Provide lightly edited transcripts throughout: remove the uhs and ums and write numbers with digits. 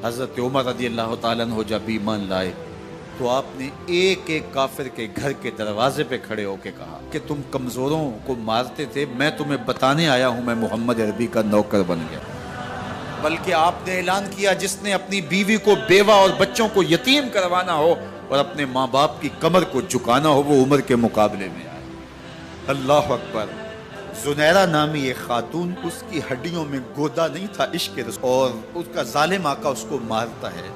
حضرت عمر رضی اللہ تعالیٰ عنہ جب ایمان لائے تو آپ نے ایک ایک کافر کے گھر کے دروازے پہ کھڑے ہو کے کہا کہ تم کمزوروں کو مارتے تھے، میں تمہیں بتانے آیا ہوں میں محمد عربی کا نوکر بن گیا۔ بلکہ آپ نے اعلان کیا جس نے اپنی بیوی کو بیوہ اور بچوں کو یتیم کروانا ہو اور اپنے ماں باپ کی کمر کو جھکانا ہو وہ عمر کے مقابلے میں آئے۔ اللہ اکبر۔ زنیرہ نامی ایک خاتون، اس کی ہڈیوں میں گودا نہیں تھا عشق رسول، اور اس کا ظالم آقا اس کو مارتا ہے،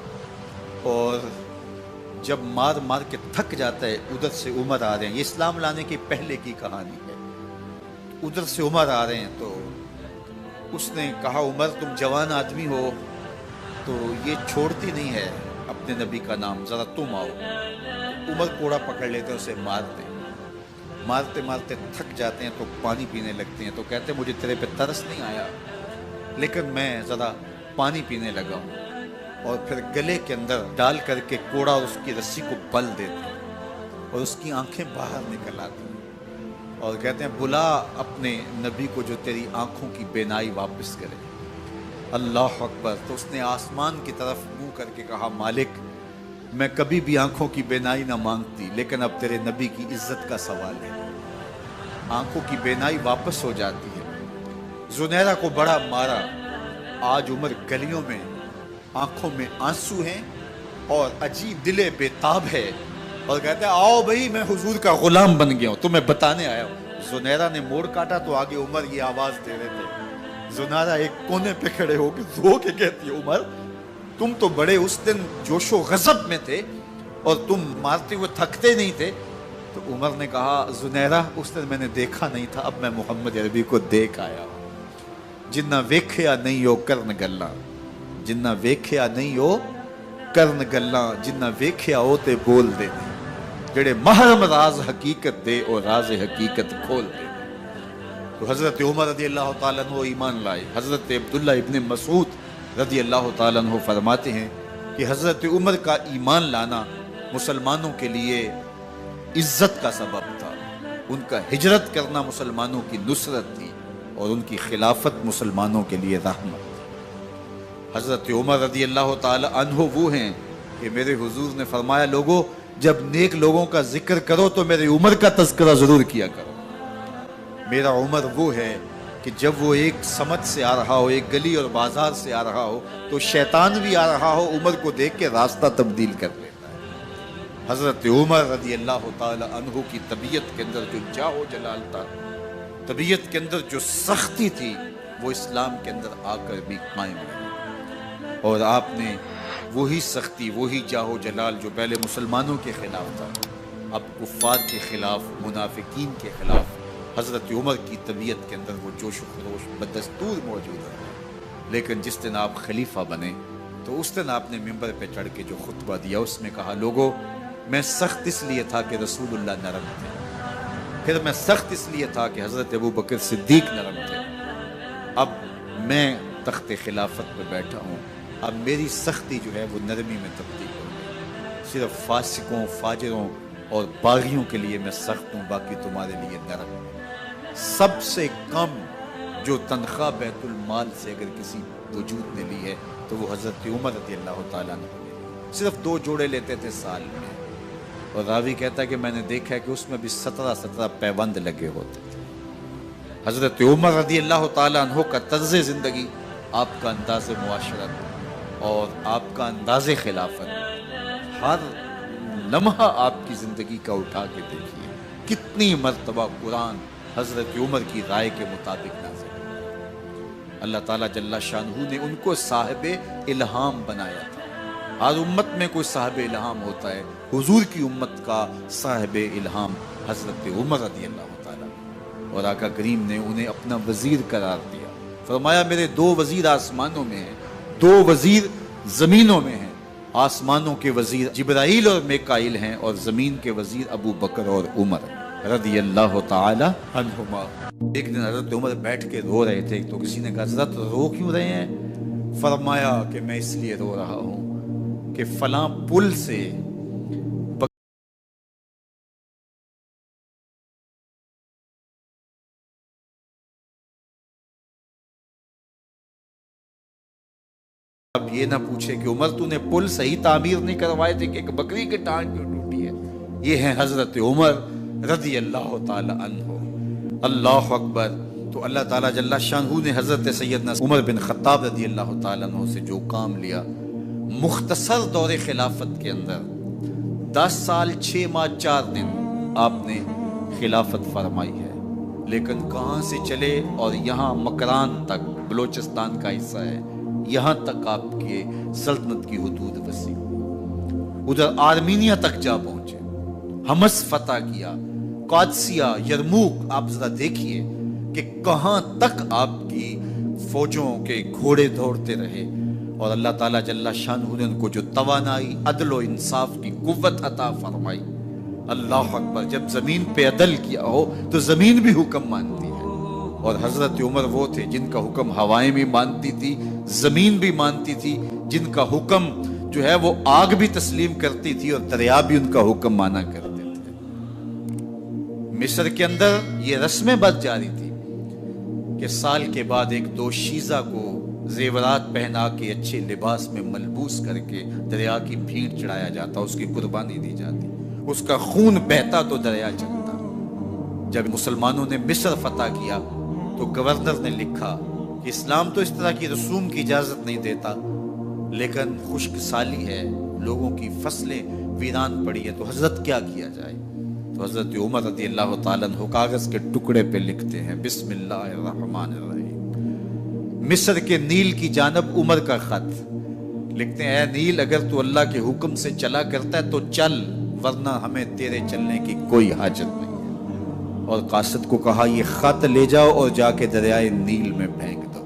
اور جب مار مار کے تھک جاتا ہے ادھر سے عمر آ رہے ہیں، یہ اسلام لانے کے پہلے کی کہانی ہے، ادھر سے عمر آ رہے ہیں تو اس نے کہا عمر تم جوان آدمی ہو تو یہ چھوڑتی نہیں ہے اپنے نبی کا نام، ذرا تم آؤ۔ عمر کوڑا پکڑ لیتے ہیں، اسے مارتے مارتے مارتے تھک جاتے ہیں تو پانی پینے لگتے ہیں، تو کہتے ہیں مجھے تیرے پہ ترس نہیں آیا لیکن میں ذرا پانی پینے لگا ہوں، اور پھر گلے کے اندر ڈال کر کے کوڑا اور اس کی رسی کو بل دیتے ہیں اور اس کی آنکھیں باہر نکل آتی ہیں اور کہتے ہیں بلا اپنے نبی کو جو تیری آنکھوں کی بینائی واپس کرے۔ اللہ اکبر۔ تو اس نے آسمان کی طرف منہ کر کے کہا مالک میں کبھی بھی آنکھوں کی بینائی نہ مانگتی لیکن اب تیرے نبی کی عزت کا سوال ہے۔ آنکھوں کی بینائی واپس ہو جاتی ہے۔ زنیرہ کو بڑا مارا، آج عمر گلیوں میں آنکھوں میں آنسو ہیں اور عجیب دل بے تاب ہے اور کہتے ہیں آؤ بھئی میں حضور کا غلام بن گیا ہوں، تمہیں بتانے آیا ہوں۔ زنیرہ نے موڑ کاٹا تو آگے عمر یہ آواز دے رہے تھے۔ زنیرہ ایک کونے پہ کھڑے ہو کے رو کے کہتی ہے عمر تم تو بڑے اس دن جوش و غضب میں تھے اور تم مارتے ہوئے تھکتے نہیں تھے۔ تو عمر نے کہا زنیرہ اس دن میں نے دیکھا نہیں تھا، اب میں محمد عربی کو دیکھ آیا ہوں۔ جنہ ویکھیا نہیں ہو کرن گلاں، جنہ ویکھیا نہیں ہو کرن گلاں، جنہ ویکھیا ہو تے بول دے نہیں، جڑے محرم راز حقیقت دے اور راز حقیقت کھول دے۔ تو حضرت عمر رضی اللہ تعالیٰ عنہ ایمان لائے۔ حضرت عبداللہ ابن مسعود رضی اللہ تعالیٰ عنہ فرماتے ہیں کہ حضرت عمر کا ایمان لانا مسلمانوں کے لیے عزت کا سبب تھا، ان کا ہجرت کرنا مسلمانوں کی نصرت تھی اور ان کی خلافت مسلمانوں کے لیے رحمت تھی۔ حضرت عمر رضی اللہ تعالی عنہ وہ ہیں کہ میرے حضور نے فرمایا لوگوں جب نیک لوگوں کا ذکر کرو تو میرے عمر کا تذکرہ ضرور کیا کرو۔ میرا عمر وہ ہے کہ جب وہ ایک سمت سے آ رہا ہو، ایک گلی اور بازار سے آ رہا ہو تو شیطان بھی آ رہا ہو عمر کو دیکھ کے راستہ تبدیل کر لیتا ہے۔ حضرت عمر رضی اللہ تعالی عنہ کی طبیعت کے اندر جو جاہ و جلال تھا، طبیعت کے اندر جو سختی تھی، وہ اسلام کے اندر آ کر بھی قائم رہی، اور آپ نے وہی سختی وہی جاہ و جلال جو پہلے مسلمانوں کے خلاف تھا اب کفار کے خلاف منافقین کے خلاف حضرت عمر کی طبیعت کے اندر وہ جوش و خروش بدستور موجود ہے۔ لیکن جس دن آپ خلیفہ بنے تو اس دن آپ نے ممبر پہ چڑھ کے جو خطبہ دیا اس میں کہا لوگوں میں سخت اس لیے تھا کہ رسول اللہ نرم تھے، پھر میں سخت اس لیے تھا کہ حضرت ابو بکر صدیق نرم تھے، اب میں تخت خلافت پہ بیٹھا ہوں، اب میری سختی جو ہے وہ نرمی میں تبدیل ہو گئی، صرف فاسقوں فاجروں اور باغیوں کے لیے میں سخت ہوں، باقی تمہارے لیے نرم ہوں۔ سب سے کم جو تنخواہ بیت المال سے اگر کسی وجود نے لی ہے تو وہ حضرت عمر رضی اللہ تعالیٰ عنہ نے صرف 2 جوڑے لیتے تھے سال میں، اور راوی کہتا ہے کہ میں نے دیکھا ہے کہ اس میں بھی 17 پیوند لگے ہوتے تھے۔ حضرت عمر رضی اللہ تعالیٰ عنہ کا طرز زندگی، آپ کا انداز معاشرت اور آپ کا انداز خلافت، ہر لمحہ آپ کی زندگی کا اٹھا کے دیکھیے کتنی مرتبہ قرآن حضرت عمر کی رائے کے مطابق نازل ہوا۔ اللہ تعالیٰ جل شانہ نے ان کو صاحب الہام بنایا تھا۔ ہر امت میں کوئی صاحب الہام ہوتا ہے، حضور کی امت کا صاحب الہام حضرت عمر رضی اللہ تعالیٰ، اور آقا کریم نے انہیں اپنا وزیر قرار دیا۔ فرمایا میرے 2 وزیر آسمانوں میں ہیں، 2 وزیر زمینوں میں ہیں، آسمانوں کے وزیر جبرائیل اور میکائیل ہیں اور زمین کے وزیر ابو بکر اور عمر رضی اللہ تعالی عنہما۔ ایک دن حضرت عمر بیٹھ کے رو رہے تھے تو کسی نے کہا حضرت رو کیوں رہے ہیں؟ فرمایا کہ میں اس لیے رو رہا ہوں کہ فلاں پل سے یہ نہ پوچھے کہ عمر تو نے پل صحیح تعمیر نہیں کروائے تھے کہ ایک بکری کی ٹانگ کیوں ٹوٹی ہے. یہ ہیں حضرت عمر رضی اللہ تعالی عنہ. اللہ اکبر. تو اللہ تعالیٰ جل شانہ نے حضرت سیدنا عمر بن خطاب رضی اللہ تعالیٰ عنہ سے جو کام لیا، مختصر دور خلافت کے اندر 10 سال 6 ماہ 4 دن آپ نے خلافت فرمائی ہے، لیکن کہاں سے چلے اور یہاں مکران تک، بلوچستان کا حصہ ہے، یہاں تک آپ کے سلطنت کی حدود وسیع ہوئی. ادھر آرمینیا تک جا پہنچے، حمص فتح کیا، قادسیہ، یرموک. آپ ذرا دیکھیے کہ کہاں تک آپ کی فوجوں کے گھوڑے دوڑتے رہے، اور اللہ تعالیٰ جل شانہ نے ان کو جو توانائی، عدل و انصاف کی قوت عطا فرمائی. اللہ اکبر. جب زمین پہ عدل کیا ہو تو زمین بھی حکم مانتی ہے، اور حضرت عمر وہ تھے جن کا حکم ہوائیں بھی مانتی تھی، زمین بھی مانتی تھی، جن کا حکم جو ہے وہ آگ بھی تسلیم کرتی تھی اور دریا بھی ان کا حکم مانا کرتے تھے. مصر کے اندر یہ رسمیں بد جاری تھی کہ سال کے بعد ایک دوشیزہ کو زیورات پہنا کے اچھے لباس میں ملبوس کر کے دریا کی بھیڑ چڑھایا جاتا، اس کی قربانی دی جاتی، اس کا خون بہتا تو دریا چلتا. جب مسلمانوں نے مصر فتح کیا تو گورنر نے لکھا کہ اسلام تو اس طرح کی رسوم کی اجازت نہیں دیتا، لیکن خشک سالی ہے، لوگوں کی فصلیں ویران پڑی ہے، تو حضرت کیا کیا جائے؟ تو حضرت عمر رضی اللہ تعالیٰ عنہ کاغذ کے ٹکڑے پہ لکھتے ہیں بسم اللہ الرحمن الرحیم. مصر کے نیل کی جانب عمر کا خط لکھتے ہیں، اے نیل اگر تو اللہ کے حکم سے چلا کرتا ہے تو چل، ورنہ ہمیں تیرے چلنے کی کوئی حاجت نہیں ہے. اور قاصد کو کہا یہ خط لے جاؤ اور جا کے دریائے نیل میں پھینک دو.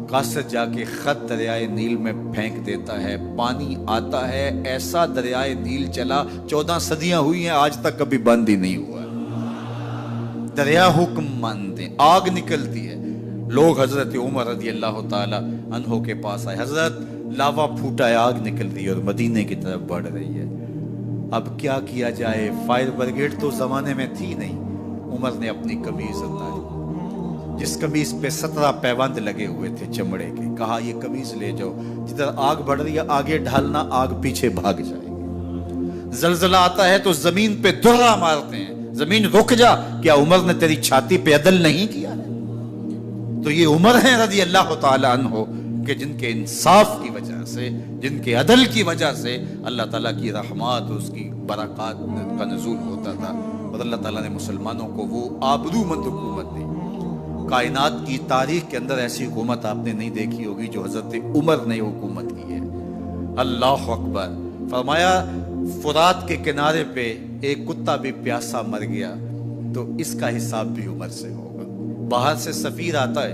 قاصد جا کے خط دریائے نیل میں پھینک دیتا ہے، پانی آتا ہے، ایسا دریائے نیل چلا 14 صدیاں ہوئی ہیں آج تک کبھی بند ہی نہیں ہوا. دریا حکم مانتے، آگ نکلتی ہے. لوگ حضرت عمر رضی اللہ تعالی عنہ کے پاس آئے، حضرت لاوا پھوٹا ہے، آگ نکل رہی ہے اور مدینے کی طرف بڑھ رہی ہے، اب کیا کیا جائے؟ فائر بریگیڈ تو زمانے میں تھی نہیں. عمر نے اپنی قمیض اتاری، جس قمیض پہ 17 پیوند لگے ہوئے تھے چمڑے کے، کہا یہ قمیض لے جاؤ، جدھر آگ بڑھ رہی ہے آگے ڈھالنا، آگ پیچھے بھاگ جائے گی. زلزلہ آتا ہے تو زمین پہ دھرا مارتے ہیں، زمین رک جا، کیا عمر نے تیری چھاتی پہ عدل نہیں کیا ہے؟ تو یہ عمر ہیں رضی اللہ تعالی عنہ کہ جن کے انصاف کی وجہ سے، جن کے عدل کی وجہ سے اللہ تعالیٰ کی رحمات، اس کی برکات کا نزول ہوتا تھا، اور اللہ تعالیٰ نے مسلمانوں کو وہ آبرومند حکومت دی. کائنات کی تاریخ کے اندر ایسی حکومت آپ نے نہیں دیکھی ہوگی جو حضرت عمر نے حکومت کی ہے. اللہ اکبر. فرمایا فرات کے کنارے پہ ایک کتا بھی پیاسا مر گیا تو اس کا حساب بھی عمر سے ہوگا. باہر سے سفیر آتا ہے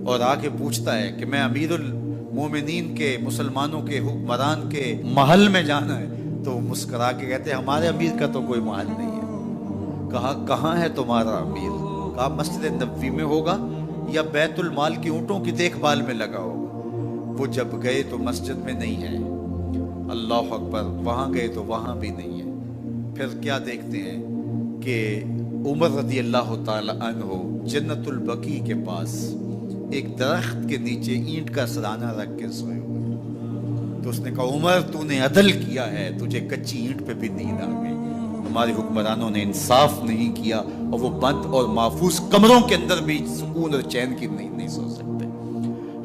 اور آ کے پوچھتا ہے کہ میں امیر المومنین کے، مسلمانوں کے حکمران کے محل میں جانا ہے، تو مسکرا کے کہتے ہیں ہمارے امیر کا تو کوئی محل نہیں ہے. کہا کہاں ہے تمہارا امیر؟ کہا مسجد نبوی میں ہوگا یا بیت المال کی اونٹوں کی دیکھ بھال میں لگا ہوگا. وہ جب گئے تو مسجد میں نہیں ہے. اللہ اکبر. وہاں گئے تو وہاں بھی نہیں ہے. پھر کیا دیکھتے ہیں کہ عمر رضی اللہ تعالی عنہ جنت البقیع کے پاس ایک درخت کے نیچے اینٹ کا سرانہ رکھ کے سوئے ہوئے. تو اس نے کہا عمر تو نے عدل کیا ہے، تجھے کچی اینٹ پہ بھی نیند آ گئی. ہمارے حکمرانوں نے انصاف نہیں کیا اور وہ بند اور محفوظ کمروں کے اندر بھی سکون اور چین کی نیند نہیں سو سکتے.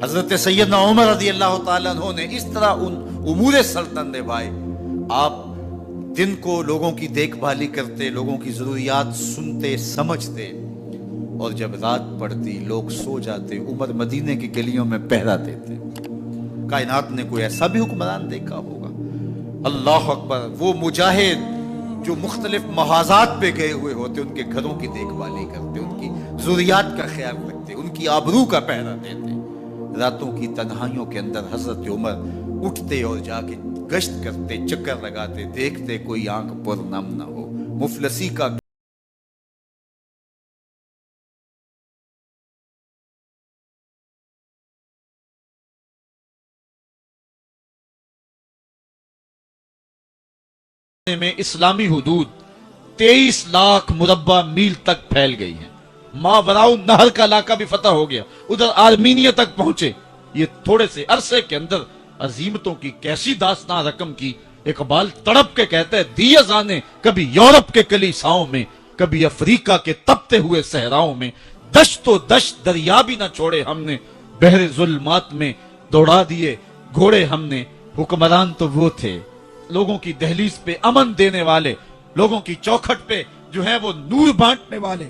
حضرت سیدنا عمر رضی اللہ تعالیٰ عنہ نے اس طرح ان امور سلطنت نبھائے. آپ دن کو لوگوں کی دیکھ بھالی کرتے، لوگوں کی ضروریات سنتے سمجھتے، اور جب رات پڑتی لوگ سو جاتے عمر مدینے کی گلیوں میں پہرا دیتے. کائنات نے کوئی ایسا بھی حکمران دیکھا ہوگا؟ اللہ اکبر. وہ مجاہد جو مختلف محاذات پہ گئے ہوئے ہوتے، ان کے گھروں کی دیکھ بھالی کرتے، ان کی ضروریات کا خیال رکھتے، ان کی آبرو کا پہرا دیتے. راتوں کی تنہائیوں کے اندر حضرت عمر اٹھتے اور جا کے گشت کرتے، چکر لگاتے، دیکھتے کوئی آنکھ پر نم نہ ہو. مفلسی کا میں اسلامی حدود 23 لاکھ مربع میل تک پھیل گئی ہیں. ماوراء نہر کا علاقہ بھی فتح ہو گیا، ادھر آرمینیا تک پہنچے. یہ تھوڑے سے عرصے کے اندر عظیمتوں کی کیسی داستان رقم کی. اقبال تڑپ کے کہتا ہے دی ازانے کبھی یورپ کے کلیساؤں میں، کبھی افریقہ کے تپتے ہوئے صحراؤں میں، دشت و دشت دریا بھی نہ چھوڑے ہم نے، بحر ظلمات میں دوڑا دیے گھوڑے ہم نے. حکمران تو وہ تھے لوگوں کی دہلیز پہ امن دینے والے، لوگوں کی چوکھٹ پہ جو ہے وہ نور بانٹنے والے.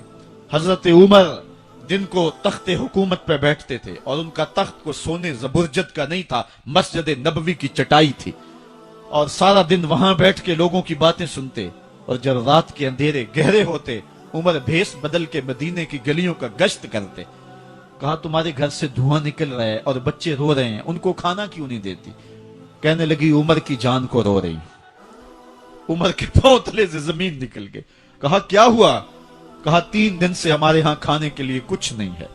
حضرت عمر جن کو تخت حکومت پہ بیٹھتے تھے، اور ان کا تخت کو سونے زبرجد کا نہیں تھا، مسجد نبوی کی چٹائی تھی، اور سارا دن وہاں بیٹھ کے لوگوں کی باتیں سنتے. اور جب رات کے اندھیرے گہرے ہوتے، عمر بھیس بدل کے مدینے کی گلیوں کا گشت کرتے. کہا تمہارے گھر سے دھواں نکل رہا ہے اور بچے رو رہے ہیں، ان کو کھانا کیوں نہیں دیتی؟ کہنے لگی عمر کی جان کو رو رہی. عمر کے پاؤں تلے سے زمین نکل گئے. کہا کیا ہوا؟ کہا 3 دن سے ہمارے ہاں کھانے کے لیے کچھ نہیں ہے،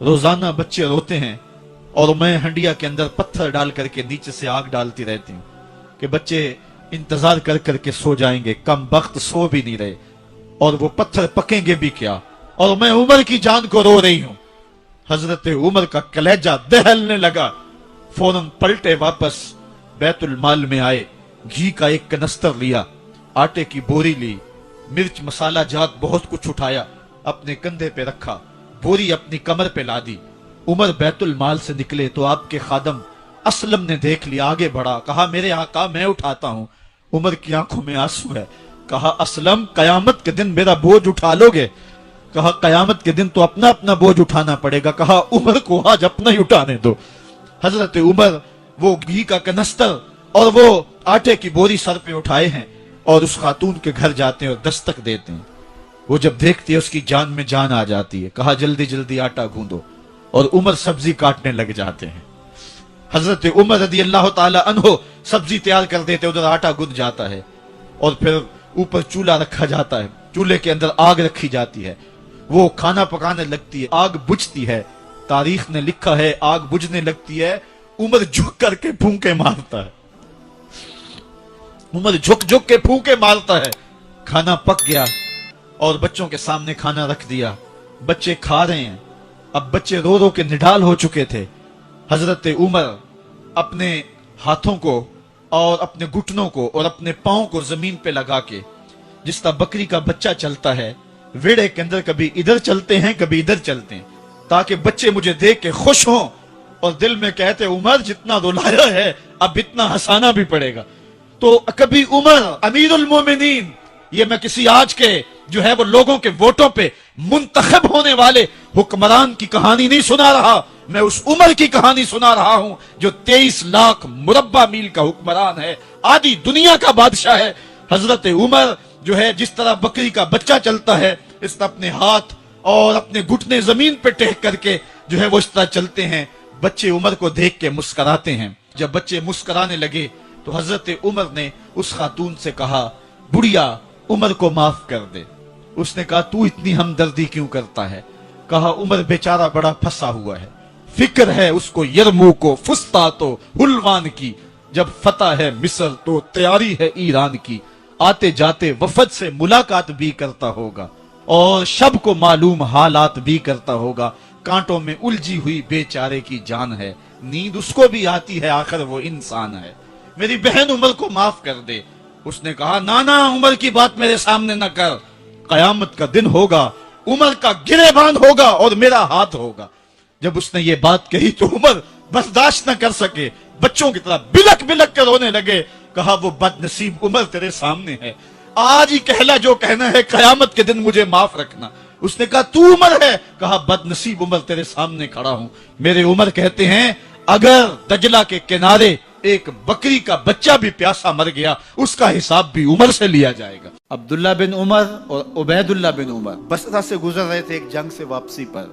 روزانہ بچے روتے ہیں اور میں ہنڈیا کے اندر پتھر ڈال کر کے نیچے سے آگ ڈالتی رہتی ہوں کہ بچے انتظار کر کر کے سو جائیں گے. کم وقت سو بھی نہیں رہے اور وہ پتھر پکیں گے بھی کیا، اور میں عمر کی جان کو رو رہی ہوں. حضرت عمر کا کلیجہ دہلنے لگا. فوراً پلٹے واپس بیت المال میں آئے، گھی کا ایک کنستر لیا، آٹے کی بوری لی، مرچ مسالہ جات بہت کچھ اٹھایا، اپنے کندھے پہ رکھا، بوری اپنی کمر پہ لا دی. عمر بیت المال سے نکلے تو آپ کے خادم اسلم نے دیکھ لیا، آگے بڑھا، کہا میرے آقا میں اٹھاتا ہوں. عمر کی آنکھوں میں آنسو ہے. کہا اسلم قیامت کے دن میرا بوجھ اٹھا لو گے؟ کہا قیامت کے دن تو اپنا اپنا بوجھ اٹھانا پڑے گا. کہا عمر کو آج اپنا ہی اٹھانے دو. حضرت عمر وہ گھی کا کنستر اور وہ آٹے کی بوری سر پہ اٹھائے ہیں اور اس خاتون کے گھر جاتے ہیں اور دستک دیتے ہیں. وہ جب دیکھتی ہے اس کی جان میں جان آ جاتی ہے. کہا جلدی جلدی آٹا گوندو، اور عمر سبزی کاٹنے لگ جاتے ہیں. حضرت عمر رضی اللہ تعالی عنہ سبزی تیار کر دیتے، ادھر آٹا گند جاتا ہے، اور پھر اوپر چولہا رکھا جاتا ہے، چولہے کے اندر آگ رکھی جاتی ہے، وہ کھانا پکانے لگتی ہے، آگ بجھتی ہے. تاریخ نے لکھا ہے آگ بجھنے لگتی ہے، عمر جھک کر کے پھونکے مارتا ہے. عمر جھک جھک کے پھونکے مارتا ہے. کھانا پک گیا اور بچوں کے سامنے کھانا رکھ دیا، بچے کھا رہے ہیں. اب بچے رو رو کے نڈال ہو چکے تھے. حضرت عمر اپنے ہاتھوں کو اور اپنے گھٹنوں کو اور اپنے پاؤں کو زمین پہ لگا کے، جس طرح بکری کا بچہ چلتا ہے ویڑے کے اندر، کبھی ادھر چلتے ہیں کبھی ادھر چلتے ہیں، تاکہ بچے مجھے دیکھ کے خوش ہوں اور دل میں کہتے عمر جتنا رلایا ہے اب اتنا ہنسانا بھی پڑے گا. تو کبھی عمر امیر المومنین، یہ میں کسی آج کے جو ہے وہ لوگوں کے ووٹوں پہ منتخب ہونے والے حکمران کی کہانی نہیں سنا رہا، میں اس عمر کی کہانی سنا رہا ہوں جو 23 لاکھ مربع میل کا حکمران ہے، آدھی دنیا کا بادشاہ ہے. حضرت عمر جو ہے جس طرح بکری کا بچہ چلتا ہے، اس طرح اپنے ہاتھ اور اپنے گھٹنے زمین پہ ٹیک کر کے جو ہے وہ اس طرح چلتے ہیں. بچے عمر کو دیکھ کے مسکراتے ہیں. جب بچے مسکرانے لگے تو حضرت عمر نے اس خاتون سے کہا بڑھیا عمر کو معاف کر دے. اس نے کہا تو اتنی ہمدردی کیوں کرتا ہے؟ کہا عمر بیچارہ بڑا پھنسا ہوا ہے، فکر ہے اس کو یرموک و فسطاط و حلوان کی، جب فتح ہے مصر تو تیاری ہے ایران کی، آتے جاتے وفد سے ملاقات بھی کرتا ہوگا اور شب کو معلوم حالات بھی کرتا ہوگا. کانٹوں میں الجھی ہوئی بیچارے کی جان ہے، نیند اس کو بھی آتی ہے، آخر وہ انسان ہے، میری بہن عمر کو معاف کر دے. اس نے کہا نانا عمر کی بات میرے سامنے نہ کر، قیامت کا دن ہوگا، عمر کا گریبان ہوگا اور میرا ہاتھ ہوگا. جب اس نے یہ بات کہی تو عمر برداشت نہ کر سکے، بچوں کی طرح بلک بلک کر رونے لگے. کہا وہ بد نصیب عمر تیرے سامنے ہے، آج ہی کہلا جو کہنا ہے، قیامت کے دن مجھے معاف رکھنا. اس نے کہا تو عمر ہے؟ کہا بد نصیب عمر تیرے سامنے کھڑا ہوں. میرے عمر کہتے ہیں اگر دجلہ کے کنارے ایک بکری کا بچہ بھی پیاسا مر گیا، اس کا حساب بھی عمر سے لیا جائے گا. عبداللہ بن عمر اور عبید اللہ بن عمر بصرہ سے گزر رہے تھے ایک جنگ سے واپسی پر.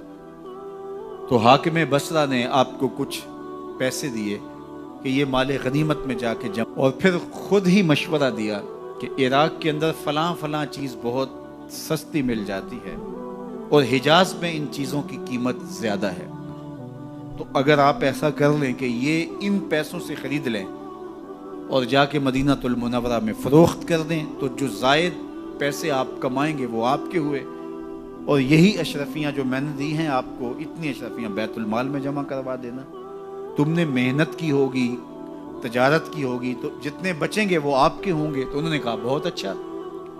تو حاکم بصرہ نے آپ کو کچھ پیسے دیے کہ یہ مال غنیمت میں جا کے جمع، اور پھر خود ہی مشورہ دیا کہ عراق کے اندر فلاں فلاں چیز بہت سستی مل جاتی ہے اور حجاز میں ان چیزوں کی قیمت زیادہ ہے، تو اگر آپ ایسا کر لیں کہ یہ ان پیسوں سے خرید لیں اور جا کے مدینہ المنورہ میں فروخت کر دیں، تو جو زائد پیسے آپ کمائیں گے وہ آپ کے ہوئے، اور یہی اشرفیاں جو میں نے دی ہیں آپ کو، اتنی اشرفیاں بیت المال میں جمع کروا دینا. تم نے محنت کی ہوگی، تجارت کی ہوگی تو جتنے بچیں گے وہ آپ کے ہوں گے. تو انہوں نے کہا بہت اچھا.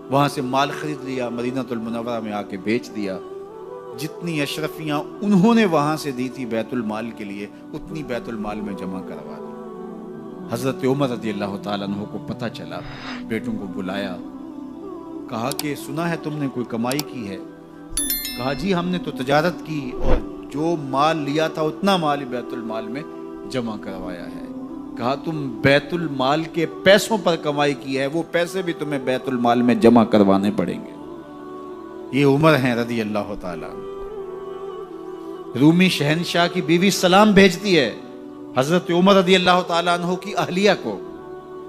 وہاں سے مال خرید لیا, مدینہ المنورہ میں آ کے بیچ دیا. جتنی اشرفیاں انہوں نے وہاں سے دی تھی بیت المال کے لیے, اتنی بیت المال میں جمع کروا دی. حضرت عمر رضی اللہ تعالیٰ عنہ کو پتہ چلا, بیٹوں کو بلایا, کہا کہ سنا ہے تم نے کوئی کمائی کی ہے؟ کہا جی ہم نے تو تجارت کی اور جو مال لیا تھا اتنا مال بیت المال میں جمع کروایا ہے. کہا تم بیت المال کے پیسوں پر کمائی کی ہے, وہ پیسے بھی تمہیں بیت المال میں جمع کروانے پڑیں گے. یہ عمر ہیں رضی اللہ تعالیٰ. رومی شہنشاہ کی بیوی سلام بھیجتی ہے حضرت عمر رضی اللہ تعالیٰ عنہ کی اہلیہ کو,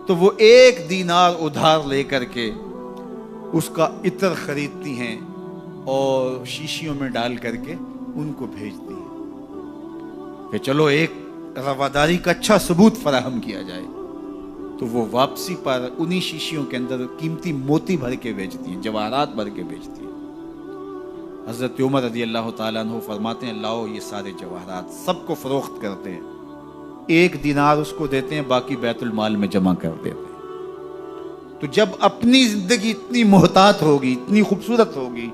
تو وہ 1 دینار ادھار لے کر کے اس کا عطر خریدتی ہیں اور شیشیوں میں ڈال کر کے ان کو بھیجتی ہیں کہ چلو ایک رواداری کا اچھا ثبوت فراہم کیا جائے. تو وہ واپسی پر انہی شیشیوں کے اندر قیمتی موتی بھر کے بیچتی ہیں, جواہرات بھر کے بیچتی ہیں. حضرت عمر رضی اللہ تعالیٰ عنہ فرماتے ہیں لاؤ یہ سارے جواہرات, سب کو فروخت کرتے ہیں, 1 دینار اس کو دیتے ہیں, باقی بیت المال میں جمع کر دیتے ہیں. تو جب اپنی زندگی اتنی محتاط ہوگی, اتنی خوبصورت ہوگی,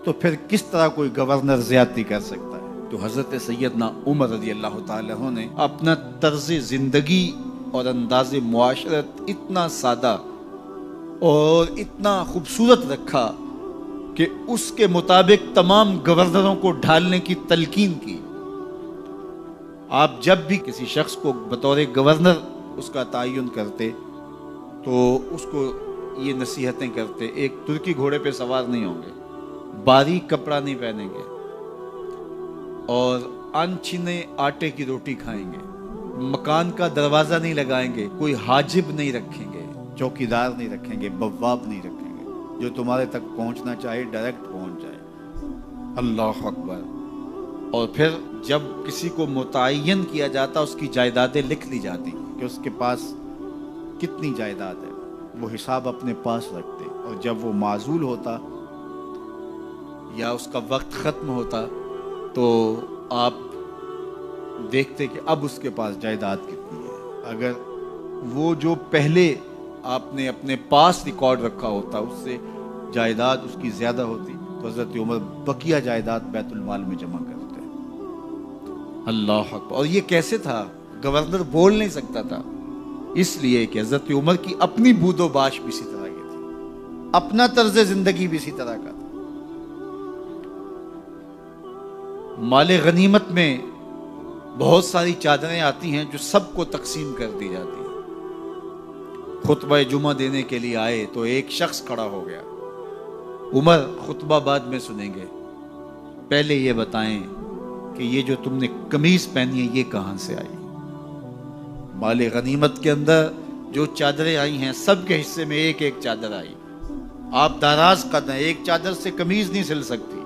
تو پھر کس طرح کوئی گورنر زیادتی کر سکتا ہے؟ تو حضرت سیدنا عمر رضی اللہ تعالیٰ عنہ نے اپنا طرز زندگی اور انداز معاشرت اتنا سادہ اور اتنا خوبصورت رکھا کہ اس کے مطابق تمام گورنروں کو ڈھالنے کی تلقین کی. آپ جب بھی کسی شخص کو بطور گورنر اس کا تعین کرتے تو اس کو یہ نصیحتیں کرتے, ایک ترکی گھوڑے پہ سوار نہیں ہوں گے, باریک کپڑا نہیں پہنیں گے, اور انچھنے آٹے کی روٹی کھائیں گے, مکان کا دروازہ نہیں لگائیں گے, کوئی حاجب نہیں رکھیں گے, چوکیدار نہیں رکھیں گے, بواب نہیں رکھیں گے, جو تمہارے تک پہنچنا چاہے ڈائریکٹ پہنچ جائے. اللہ اکبر. اور پھر جب کسی کو متعین کیا جاتا اس کی جائیدادیں لکھ لی جاتی کہ اس کے پاس کتنی جائیداد ہے, وہ حساب اپنے پاس رکھتے, اور جب وہ معزول ہوتا یا اس کا وقت ختم ہوتا تو آپ دیکھتے کہ اب اس کے پاس جائیداد کتنی ہے. اگر وہ جو پہلے آپ نے اپنے پاس ریکارڈ رکھا ہوتا اس سے جائیداد اس کی زیادہ ہوتی تو حضرت عمر بقیہ جائیداد بیت المال میں جمع کرتے. اللہ اکبر. اور یہ کیسے تھا؟ گورنر بول نہیں سکتا تھا, اس لیے کہ حضرت عمر کی اپنی بود و باش بھی اسی طرح کی تھی, اپنا طرز زندگی بھی اسی طرح کا تھا. مال غنیمت میں بہت ساری چادریں آتی ہیں جو سب کو تقسیم کر دی جاتی ہیں. خطبہ جمعہ دینے کے لیے آئے تو ایک شخص کھڑا ہو گیا, عمر خطبہ بعد میں سنیں گے, پہلے یہ بتائیں کہ یہ جو تم نے قمیض پہنی ہے یہ کہاں سے آئی؟ مال غنیمت کے اندر جو چادریں آئی ہیں سب کے حصے میں 1 چادر آئی. آپ دراز قد ہیں, 1 چادر سے قمیض نہیں سل سکتی,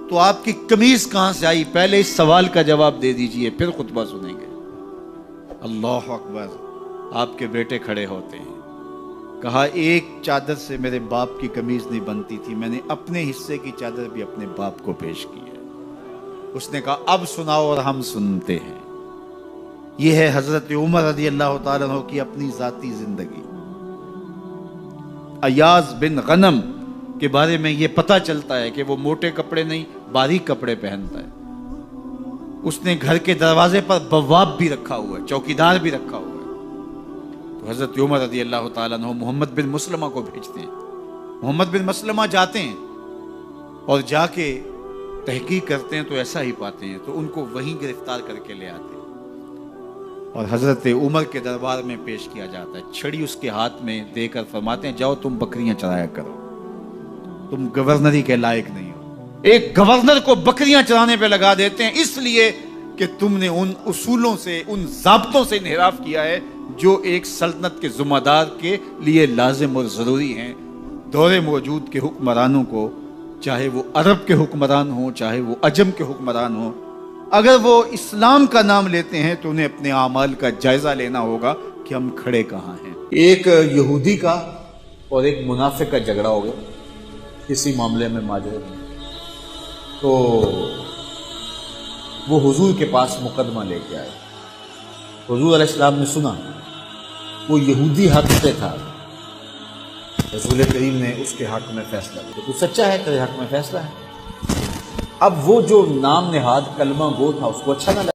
تو آپ کی قمیض کہاں سے آئی؟ پہلے اس سوال کا جواب دے دیجئے, پھر خطبہ سنیں گے. اللہ اکبر. آپ کے بیٹے کھڑے ہوتے ہیں, کہا 1 چادر سے میرے باپ کی قمیض نہیں بنتی تھی, میں نے اپنے حصے کی چادر بھی اپنے باپ کو پیش کی ہے. اس نے کہا اب سناؤ, اور ہم سنتے ہیں. یہ ہے حضرت عمر رضی اللہ تعالیٰ عنہ کی اپنی ذاتی زندگی. ایاز بن غنم کے بارے میں یہ پتہ چلتا ہے کہ وہ موٹے کپڑے نہیں باریک کپڑے پہنتا ہے. اس نے گھر کے دروازے پر بواب بھی رکھا ہوا ہے, چوکیدار بھی رکھا ہوا ہے. تو حضرت عمر رضی اللہ تعالیٰ عنہ محمد بن مسلمہ کو بھیجتے ہیں. محمد بن مسلمہ جاتے ہیں اور جا کے تحقیق کرتے ہیں تو ایسا ہی پاتے ہیں, تو ان کو وہیں گرفتار کر کے لے آتے ہیں اور حضرت عمر کے دربار میں پیش کیا جاتا ہے. چھڑی اس کے ہاتھ میں دے کر فرماتے ہیں جاؤ تم بکریاں چرایا کرو, تم گورنری کے لائق نہیں ہو. ایک گورنر کو بکریاں چرانے پہ لگا دیتے ہیں اس لیے کہ تم نے ان اصولوں سے, ان ضابطوں سے انحراف کیا ہے جو ایک سلطنت کے ذمہ دار کے لیے لازم اور ضروری ہیں. دور موجود کے حکمرانوں کو, چاہے وہ عرب کے حکمران ہوں چاہے وہ عجم کے حکمران ہوں, اگر وہ اسلام کا نام لیتے ہیں تو انہیں اپنے اعمال کا جائزہ لینا ہوگا کہ ہم کھڑے کہاں ہیں. ایک یہودی کا اور ایک منافق کا جھگڑا ہو گیا کسی معاملے میں ماجرے میں, تو وہ حضور کے پاس مقدمہ لے کے آئے حضور علیہ السلام نے سنا وہ یہودی حق پہ تھا، رسول کریم نے اس کے حق میں فیصلہ کیا، تو سچا ہے تیرے حق میں فیصلہ ہے۔ اب وہ جو نام نہاد کلمہ گو تھا اس کو اچھا نہ لگا۔